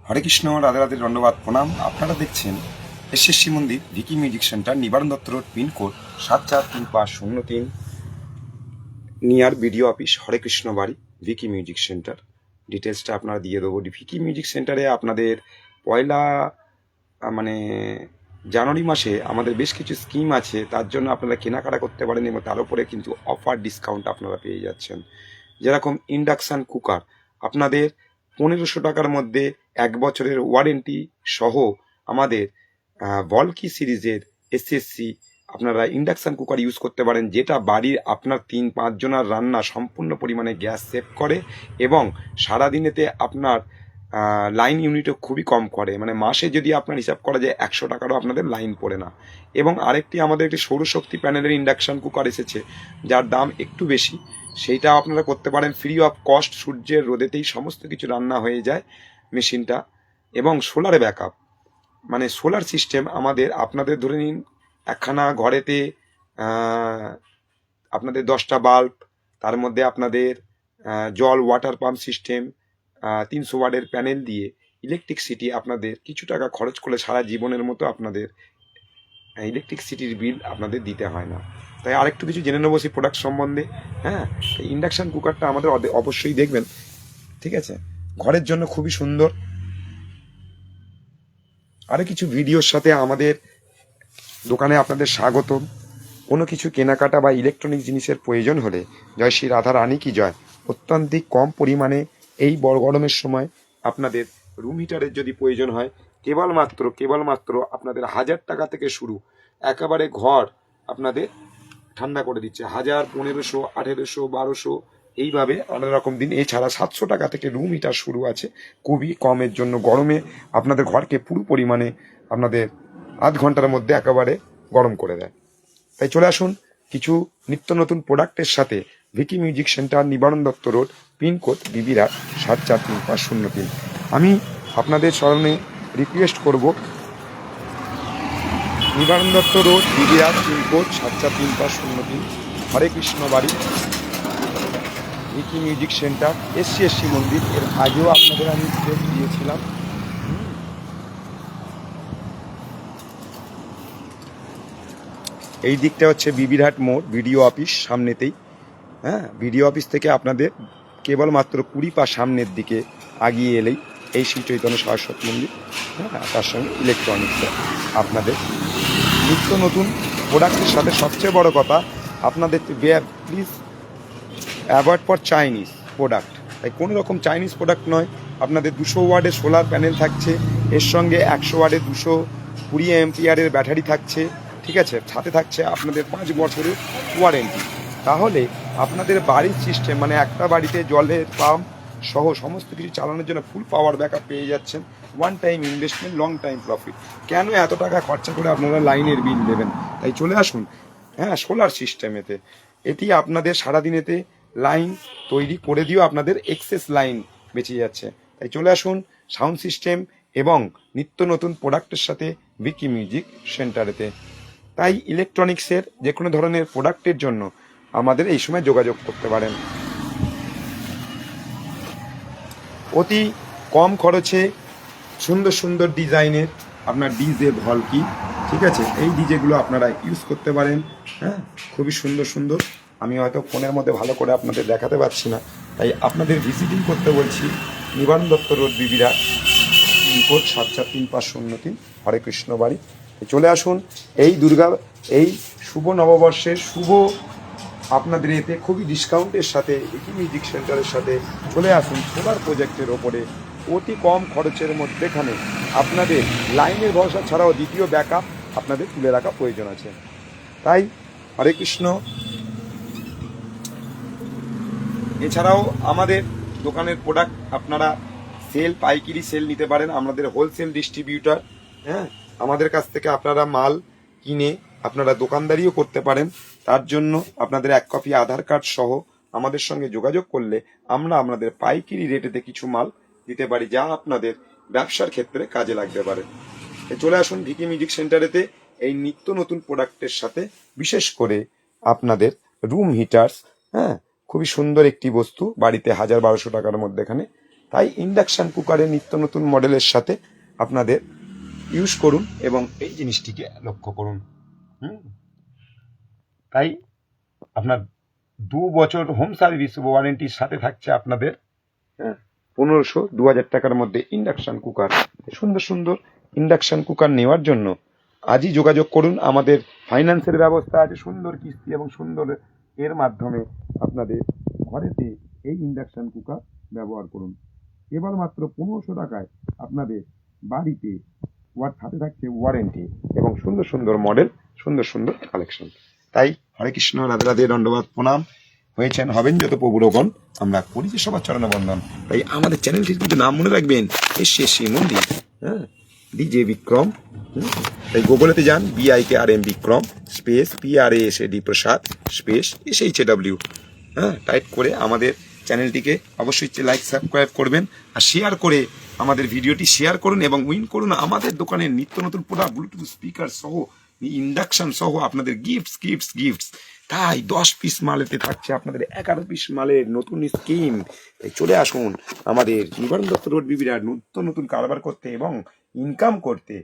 হরে কৃষ্ণ, রাধে রাধে, দণ্ডবাদ প্রণাম। আপনারা দেখছেন এসএসসি মন্দির Vicky music centre, Nibaran Datta road, pincode 743503, near BDO office, Hare Krishna বাড়ি, ভিকি মিউজিক সেন্টার। ডিটেলসটা আপনারা দিয়ে দেবো। ভিকি মিউজিক সেন্টারে আপনাদের পয়লা মানে জানুয়ারি মাসে আমাদের বেশ কিছু স্কিম আছে, তার জন্য আপনারা কেনাকাটা করতে পারেন এবং তার উপরে কিন্তু অফার ডিসকাউন্ট আপনারা পেয়ে যাচ্ছেন। যেরকম ইন্ডাকশান কুকার আপনাদের 1500 টাকার মধ্যে 1 বছরের ওয়ারেন্টি সহ আমাদের ভলকি সিরিজের এসএসসি আপনারা ইন্ডাকশান কুকার ইউজ করতে পারেন, যেটা বাড়ির আপনার 3-5 জনের রান্না সম্পূর্ণ পরিমাণে গ্যাস সেভ করে এবং সারাদিনেতে আপনার লাইন ইউনিটও খুবই কম করে। মানে মাসে যদি আপনার হিসাব করা যায় 100 টাকারও আপনাদের লাইন পড়ে না। এবং আরেকটি আমাদের একটি সৌরশক্তি প্যানেলের ইন্ডাকশান কুকার এসেছে, যার দাম একটু বেশি। সেইটা আপনারা করতে পারেন ফ্রি অফ কস্ট। সূর্যের রোদেতেই সমস্ত কিছু রান্না হয়ে যায় মেশিনটা। এবং সোলারে ব্যাকআপ, মানে সোলার সিস্টেম আমাদের, আপনাদের ধরে নিন একখানা ঘরেতে আপনাদের 10টা বাল্ব, তার মধ্যে আপনাদের জল ওয়াটার পাম্প সিস্টেম, 300 ওয়াটের প্যানেল দিয়ে ইলেকট্রিসিটি আপনাদের কিছু টাকা খরচ করলে সারা জীবনের মতো আপনাদের ইলেকট্রিসিটির বিল আপনাদের দিতে হয় না। তাই আরেকটু কিছু জেনে নেবো সেই প্রোডাক্ট সম্বন্ধে। হ্যাঁ, এই ইন্ডাকশান কুকারটা আমাদের অবশ্যই দেখবেন, ঠিক আছে? ঘরের জন্য খুবই সুন্দর। আরও কিছু ভিডিওর সাথে আমাদের দোকানে আপনাদের স্বাগতম। কোনো কিছু কেনাকাটা বা ইলেকট্রনিক জিনিসের প্রয়োজন হলে জয় শ্রী রাধা রানী কি জয়, অত্যন্তিক কম পরিমাণে এই বড় গরমের সময় আপনাদের রুম হিটারের যদি প্রয়োজন হয়, কেবলমাত্র আপনাদের 1000 টাকা থেকে শুরু, একেবারে ঘর আপনাদের ঠান্ডা করে দিচ্ছে। 1000, 1500, 1800, 1200 এইভাবে অনেক রকম দিন। এছাড়া 700 টাকা থেকে রুম হিটার শুরু আছে, খুবই কমের জন্য। গরমে আপনাদের ঘরকে পুরো পরিমাণে আপনাদের আধ ঘন্টার মধ্যে একেবারে গরম করে দেয়। তাই চলে আসুন কিছু নিত্য নতুন প্রোডাক্টের সাথে Vicky music centre, Nibaran Datta road, pin code বিবিরাট 743503। আমি আপনাদের স্মরণে রিকোয়েস্ট করব, নিবারণ দত্ত রোড, বিবিরাট, পিনকোড 743503, হরে কৃষ্ণ বাড়ি, ভিকি মিউজিক সেন্টার, এসসি মন্দির। এর আগেও আপনাদের আমি দিয়েছিলাম। এই দিকটা হচ্ছে বিবিরহাট মোড়, বিডিও অফিস সামনেতেই। হ্যাঁ, বিডিও অফিস থেকে আপনাদের কেবলমাত্র 20 পা সামনের দিকে আগিয়ে এলেই এই শ্রী চৈতন্য সরস্বতী মন্দির। হ্যাঁ, তার সঙ্গে ইলেকট্রনিক্স আপনাদের নিত্য নতুন প্রোডাক্টের সাথে সবচেয়ে বড় কথা আপনাদের please avoid for Chinese product. তাই কোনো রকম চাইনিজ প্রোডাক্ট নয়। আপনাদের 200 ওয়াটের সোলার প্যানেল থাকছে, এর সঙ্গে 100 ওয়াটের 220 অ্যাম্পিয়ারের ব্যাটারি থাকছে, ঠিক আছে? সাথে থাকছে আপনাদের 5 বছরের ওয়ারেন্টি। তাহলে আপনাদের বাড়ির সিস্টেম, মানে একটা বাড়িতে জলের পাম্প সহ সমস্ত কিছু চালানোর জন্য ফুল পাওয়ার ব্যাকআপ পেয়ে যাচ্ছেন। One time investment, long time profit. কেন এত টাকা খরচা করে আপনারা লাইনের বিল দেবেন? তাই চলে আসুন হ্যাঁ সোলার সিস্টেমেতে। এটি আপনাদের সারাদিনেতে লাইন তৈরি করে দিয়েও আপনাদের এক্সেস লাইন বেঁচে যাচ্ছে। তাই চলে আসুন সাউন্ড সিস্টেম এবং নিত্য নতুন প্রোডাক্টের সাথে ভিকি মিউজিক সেন্টারেতে। তাই ইলেকট্রনিক্সের যে কোনো ধরনের প্রোডাক্টের জন্য আমাদের এই সময় যোগাযোগ করতে পারেন। অতি কম খরচে সুন্দর সুন্দর ডিজাইনের আপনার ডিজে ভলকি, ঠিক আছে? এই ডিজেগুলো আপনারা ইউজ করতে পারেন। হ্যাঁ, খুবই সুন্দর সুন্দর। আমি হয়তো ফোনের মধ্যে ভালো করে আপনাদের দেখাতে পারছি না, তাই আপনাদের ভিজিটিং করতে বলছি। নিবারণ দত্ত রোড, বিবিরাট, পিনকোড 743503, হরে কৃষ্ণ বাড়ি। চলে আসুন এই শুভ নববর্ষের শুভ আপনাদের এতে খুবই ডিসকাউন্টের সাথে ভিকি মিউজিক সেন্টারের সাথে চলে আসুন সোলার প্রজেক্টের ওপরে অতি কম খরচের মধ্যেখানে। আপনাদের লাইনের ভরসা ছাড়াও দ্বিতীয় ব্যাকআপ আপনাদের তুলে রাখা প্রয়োজন আছে। তাই হরে কৃষ্ণ। এছাড়াও আমাদের দোকানের প্রোডাক্ট আপনারা পাইকারি সেল নিতে পারেন। আমাদের হোলসেল ডিস্ট্রিবিউটার। হ্যাঁ, আমাদের কাছ থেকে আপনারা মাল কিনে আপনারা দোকানদারিও করতে পারেন। তার জন্য আপনাদের 1 কপি আধার কার্ড সহ আমাদের সঙ্গে যোগাযোগ করলে আমরা আপনাদের পাইকারি রেটেতে কিছু মাল দিতে পারি, যা আপনাদের ব্যবসার ক্ষেত্রে কাজে লাগতে পারে। চলে আসুন ভিকি মিউজিক সেন্টারেতে এই নিত্য নতুন প্রোডাক্টের সাথে, বিশেষ করে আপনাদের রুম হিটার্স। হ্যাঁ, খুবই সুন্দর একটি বস্তু, বাড়িতে 1000-1200 টাকার মধ্যে এখানে তাই ইন্ডাকশান কুকারের নিত্য নতুন মডেলের সাথে আপনাদের ইউজ করুন এবং এই জিনিসটিকে লক্ষ্য করুন। তাই আপনার 2 বছর হোম সার্ভিস ওয়ারেন্টির সাথে থাকছে আপনাদের 1500-2000 টাকার মধ্যে ইন্ডাকশান কুকার। সুন্দর সুন্দর ইন্ডাকশান কুকার নেওয়ার জন্য আজই যোগাযোগ করুন। আমাদের ফাইন্যান্সের ব্যবস্থা আছে, সুন্দর কিস্তি এবং সুন্দর এর মাধ্যমে আপনাদের ঘরেতে এই ইন্ডাকশান কুকার ব্যবহার করুন। এবার মাত্র 1500 টাকায় আপনাদের বাড়িতে সাথে থাকছে ওয়ারেন্টি এবং সুন্দর সুন্দর মডেল, সুন্দর সুন্দর কালেকশন। তাই হরে কৃষ্ণ, রাধে রাধে, দণ্ডবাদ প্রণাম। হয়েছেন হবেন যত প্রভুরগণ, আমরা করি যে সবার চরণবন্দন। তাই আমাদের চ্যানেলটির কিন্তু নাম মনে রাখবেন, এসএসসি মন্দির, ডিজে বিক্রম। তাই গুগলেতে যান, BIKRM বিক্রম স্পেস PRASAD প্রসাদ স্পেস SHAW, টাইপ করে আমাদের চ্যানেলটিকে অবশ্যই লাইক সাবস্ক্রাইব করবেন আর শেয়ার করে আমাদের ভিডিওটি শেয়ার করুন এবং উইন করুন আমাদের দোকানের নিত্য নতুন প্রোডাক্ট, ব্লুটুথ স্পিকার সহ, ইন্ডাকশন সহ আপনাদের গিফটস। তাই 10 পিস মালেতে থাকছে আপনাদের 11 পিস মালের নতুন স্কিম। তাই চলে আসুন আমাদের নিবারণ দত্ত রোড বিবিরার নিত্য নতুন কারবার করতে এবং ইনকাম করতে,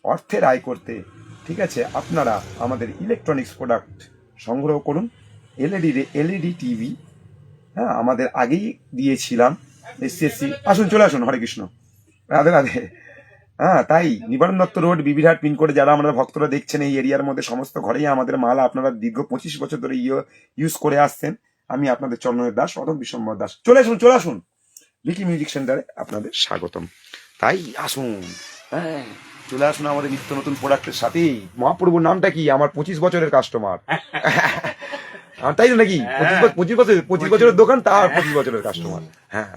অর্থের আয় করতে। ঠিক আছে, আপনারা আমাদের ইলেকট্রনিক্স প্রোডাক্ট সংগ্রহ করুন। এলইডি টিভি, আমাদের আগেই দিয়েছিলাম এসএসসি। আসুন, চলে আসুন, হরে কৃষ্ণ, রাধে রাধে। তাই নিবারণ দত্ত রোড বিবিরহাট পিনকোডে যারা আমরা ভক্তরা দেখছেন, এই এরিয়ার মধ্যে সমস্ত ঘরেই আমাদের মাল আপনারা দীর্ঘ 25 বছর ধরে ইউজ করে আসছেন। আমি আপনাদের চরণের দাস, অদম বিশ্বম্বর দাস। চলে আসুন ভিকি মিউজিক সেন্টারে আপনাদের স্বাগতম। তাই আসুন, চলে আসুন আমাদের নিত্য নতুন প্রোডাক্টের সাথেই। মহাপ্রভুর নামটা কি? আমার 25 বছরের কাস্টমার। তাই তো নাকি? 25 বছরের দোকান, তার 25 বছরের কাস্টমার।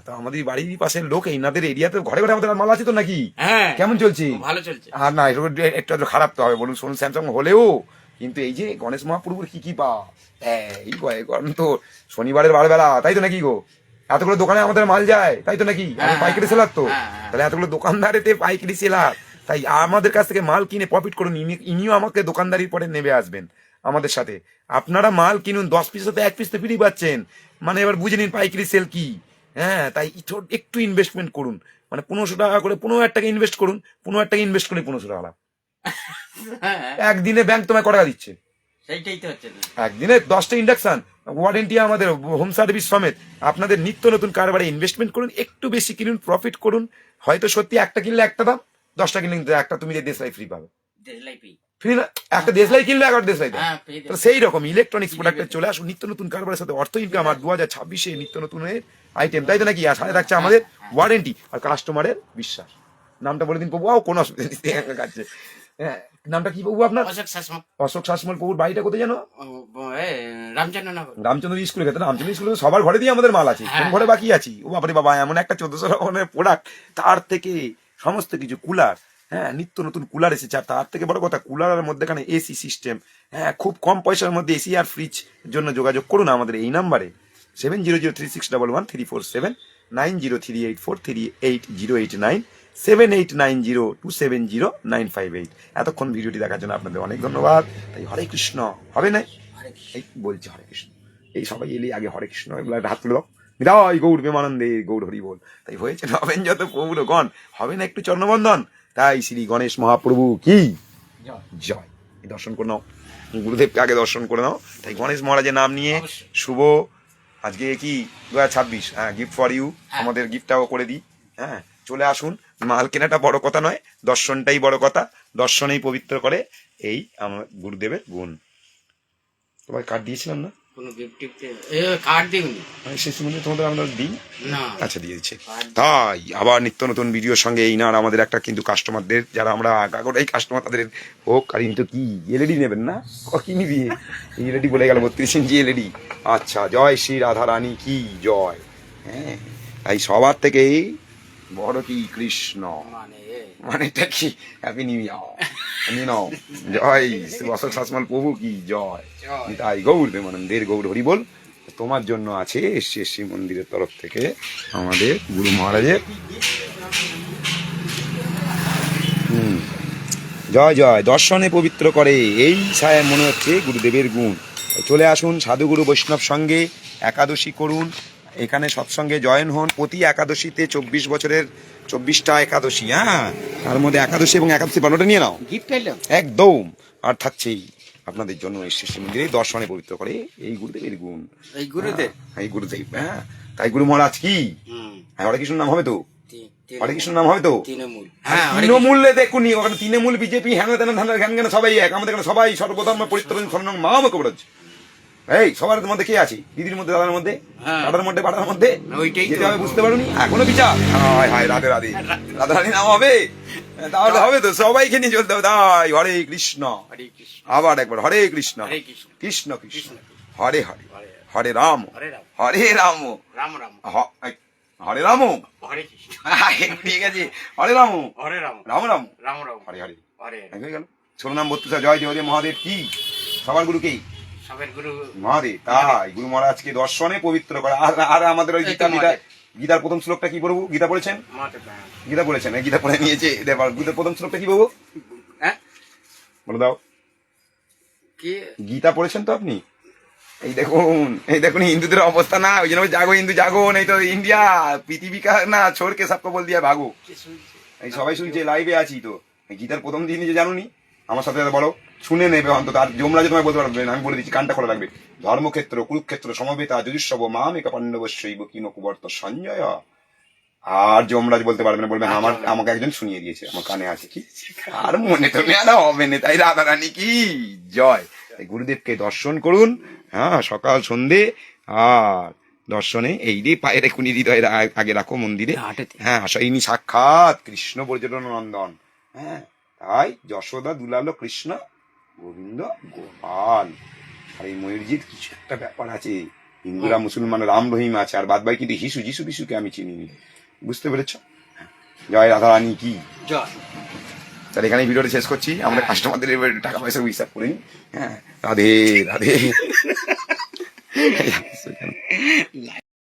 তো আমাদের বাড়ির পাশের লোক, ইনাদের এরিয়াতে ঘরে ঘরে আমাদের মাল আছে তো নাকি? কেমন চলছে? ভালো চলছে। আর না, একটু খারাপ তো হবে বলুন, শুনুন, স্যামসাং হলেও কিন্তু এই যে গণেশ মহাপ্রভুর কি পা, এই তো শনিবারের বারবেলা, তাই তো নাকি গো? এতগুলো দোকানে আমাদের মাল যায়, তাই তো নাকি? পাইকারি সেলার তো, তাহলে এতগুলো দোকানদারেতে পাইকারি সেলার। তাই আমাদের কাছ থেকে মাল কিনে প্রফিট করুন। ইনিও আমাকে দোকানদারির পরে নেমে আসবেন আমাদের সাথে। আপনারা মাল কিনুন, 10 পিস হতে 1 পিস তো ফ্রি পাচ্ছেন। মানে এবার বুঝে নিন পাইকারি সেল কি। তাই একটু ইনভেস্টমেন্ট করুন, মানে 1500 টাকা করে, 15,000 টাকা ইনভেস্ট করুন। 15,000 টাকা ইনভেস্ট করে 1500 টাকা লাভ। একদিনে ব্যাংক তোমায় কত টাকা দিচ্ছে? সেইটাই তো হচ্ছে না। একদিনে 10টা ইন্ডাকশন ওয়ারেন্টি, আমাদের হোম সার্ভিস সমেত। আপনাদের নিত্য নতুন কারবারে ইনভেস্টমেন্ট করুন, একটু বেশি কিনুন, প্রফিট করুন। হয়তো সত্যি একটা কিনলে একটা দাম, 10টা কিনলে কিন্তু একটা তুমি দেশলাই ফ্রি পাবে। ফ্রি না, একটা দেশলাই কিনলে 11 দেশলাই দেয়। তো সেই রকম ইলেকট্রনিক্স প্রোডাক্টে চলে আসুন, নিত্য নতুন কারবারের সাথে অর্থ ইনকাম। আর 2026-এ নিত্য নতুনের আইটেম, তাই তো নাকি? আর সাথে থাকছে আমাদের ওয়ারেন্টি আর কাস্টমারের বিশ্বাস। নামটা বলে দিন প্রভু, কোনো অসুবিধা নেই কাছে। নামটা কি প্রভু আপনার? অশোক শাসমল। প্রভুর বাড়িটা কোথায় জানো? রামচন্দ্র স্কুলে গেছে। রামচন্দ্র স্কুলে সবার ঘরে দিয়ে আমাদের মাল আছে, কোন ঘরে বাকি আছি? ও বাবারে বাবা, এমন একটা 1400 টাকার প্রোডাক্ট, তার থেকে সমস্ত কিছু কুলার, নিত্য নতুন কুলার এসেছে। আর তার থেকে বড় কথা, কুলারের মধ্যেখানে এসি সিস্টেম। খুব কম পয়সার মধ্যে এসি আর ফ্রিজ জন্য যোগাযোগ করুন আমাদের এই নাম্বারে 7003611347, 9038438089, 7890270958। এতক্ষণ ভিডিওটি দেখার জন্য আপনাদের অনেক ধন্যবাদ। তাই হরে কৃষ্ণ হবে না, এই বলছি হরে কৃষ্ণ। এই সবাই এলে আগে হরে কৃষ্ণ হাত তুলে দাও, বিদায় গৌর প্রেমানন্দে, গৌর হরি বল। তাই হয়েছে হবেন যত প্রভুরগণ, হবে না একটু চরণবন্দন। তাই শ্রী গণেশ মহাপ্রভু কি জয়। দর্শন করে নাও, গুরুদেবকে আগে দর্শন করে নাও। তাই গণেশ মহারাজের নাম নিয়ে শুভ আজকে কি 2026, গিফট ফর ইউ। আমাদের গিফটটাও করে দিই। চলে আসুন, মাল কেনাটা বড় কথা নয়, দর্শনটাই বড় কথা। দর্শনেই পবিত্র করে, এই আমার গুরুদেবের গুণ। তোমার কার্ড দিয়েছিলাম না? তোমাদের আমরা দিই, আচ্ছা দিয়ে দিচ্ছি। তাই আবার নিত্য নতুন ভিডিওর সঙ্গে এই না, আমাদের একটা কিন্তু কাস্টমারদের যারা আমরা আগাগোড়াই কাস্টমার, তাদের হোক। আর কিন্তু কি এলইডি নেবেন না? কি নিবি? এলইডি বলে গেল, 32 ইঞ্চি এলইডি। আচ্ছা, জয় শ্রী রাধা রানী কি জয়। তাই সবার থেকে বড় কি কৃষ্ণ, মানেটা কি? Happy new year. জয় শ্রী অশোক শাসমল প্রভু কি জয়। তাই গৌর প্রেমানন্দের, গৌর হরি বল। তোমার জন্য আছে এসএসসি মন্দিরের তরফ থেকে আমাদের গুরু মহারাজের জয় জয়। দর্শনে পবিত্র করে, এই ছায় মনে হচ্ছে গুরুদেবের গুণ। চলে আসুন, সাধুগুরু বৈষ্ণব সঙ্গে একাদশী করুন, এখানে সৎসঙ্গে জয়েন হন প্রতি একাদশীতে 24 বছরের 24টা একাদশী, হ্যাঁ, তার মধ্যে একাদশী এবং একাদশী পালনটা নিয়ে নাও গিফট এলাম একদম। আর থাকছেই আপনাদের জন্য এই শিষ্য মন্দিরে দর্শনে পবিত্র করে এই গুরুদেবের গুণ, এই গুরুদেব এই গুরুদেব, হ্যাঁ। তাই গুরু মহারাজ কি, হ্যাঁ, হরে কৃষ্ণ নাম হবে তো, হরে কৃষ্ণ নাম হবে তো, তৃণমূল তৃণমূলে দেখুনি ওখানে তৃণমূল বিজেপি হ্যান ধ্যান জ্ঞান সবাই এক, আমাদের এখানে সবাই সর্বধর্ম পরিত্রাণ শরণং মাম কবরজ। এই সবার মধ্যে কে আছে, দিদির মধ্যে, দাদার মধ্যে, দাদার মধ্যে, পাড়ার মধ্যে, ওইটাই যেটা আমি বুঝতে পারিনি এখনো বিচার। হায় হায়, রাধে রাধে, রাধা রানী নাম হবে, তাহলে হবে তো, সবাইকে নিয়ে চলতে হবে। তাই হরে কৃষ্ণ, হরে কৃষ্ণ আবার একবার হরে কৃষ্ণ, হরে কৃষ্ণ কৃষ্ণ কৃষ্ণ হরে হরে, হরে রাম, হরে রাম হরে রাম, রাম রাম হরে রাম, হরে কৃষ্ণ ঠিক আছে, হরে রাম, হরে রাম রাম রাম, রাম রাম হরে হরে, হরে হয়ে গেল। ছোটনাম বত্রিশা, জয় দেব মহাদেব কি, সবার গুরু কে, সবের গুরু মহাদেব। তাই গুরু মহারাজকে দর্শনে পবিত্র করে। আর আমাদের ওই গীতা, গীতার প্রথম শ্লোকটা কি বলবো, গীতা পড়েছেন, গীতা পড়েছেন, গীতা পড়ে নিয়েছে, গীতার প্রথম শ্লোকটা কি বলবো, হ্যাঁ বলে দাও, কি গীতা পড়েছেন তো আপনি? এই দেখুন, এই দেখুন হিন্দুদের অবস্থা না, ওই জন্য জাগো হিন্দু জাগো, এই তো ইন্ডিয়া পৃথিবী কা না ছোড়কে সবকে বল দিয়া ভাগো। এই সবাই শুনছে, লাইভে আছি তো। গীতার প্রথম দিন যে জানুনি, আমার সাথে বলো, শুনে নেবে অন্তত। আর যমরাজ তোমায় বলতে পারবে না, আমি বলে দিচ্ছি, কানটা খোলা রাখবে। ধর্মক্ষেত্র কুরুক্ষেত্র সমবেতা যুধিষ্ঠব মাম একা পাণ্ডবস্যৈব কিনো কুবর্ত সঞ্জয়। আর যমরাজ বলতে পারবে না, বলবে আমাকে একজন শুনিয়ে দিয়েছে, আমার কানে আছে। কি আর মনে তো নেওয়া হবে না। তাই রাধা রানী কি জয়। তাই গুরুদেবকে দর্শন করুন, হ্যাঁ, সকাল সন্ধে। আর দর্শনে এই রে পায়ের এখুনি হৃদয়ের আগে রাখো মন্দিরে, হ্যাঁ, ইনি সাক্ষাৎ কৃষ্ণ পর্যটন নন্দন, হ্যাঁ। তাই যশোদা দুলালো কৃষ্ণ, গোবিন্দ গোপাল। আর এই ময়ূরজির কিছু একটা ব্যাপার আছে, হিন্দুরা মুসলমান রাম রহিম আছে, আর বাদ বাকি কিন্তু যিশু যিশুকে আমি চিনিনি। বুঝতে পেরেছ? জয় রাধা রানী কি জয়। তাহলে এখানে ভিডিওটা শেষ করছি। আমরা কাস্টমারদের টাকা পয়সা হিসাব করিনি, হ্যাঁ। রাধে রাধে।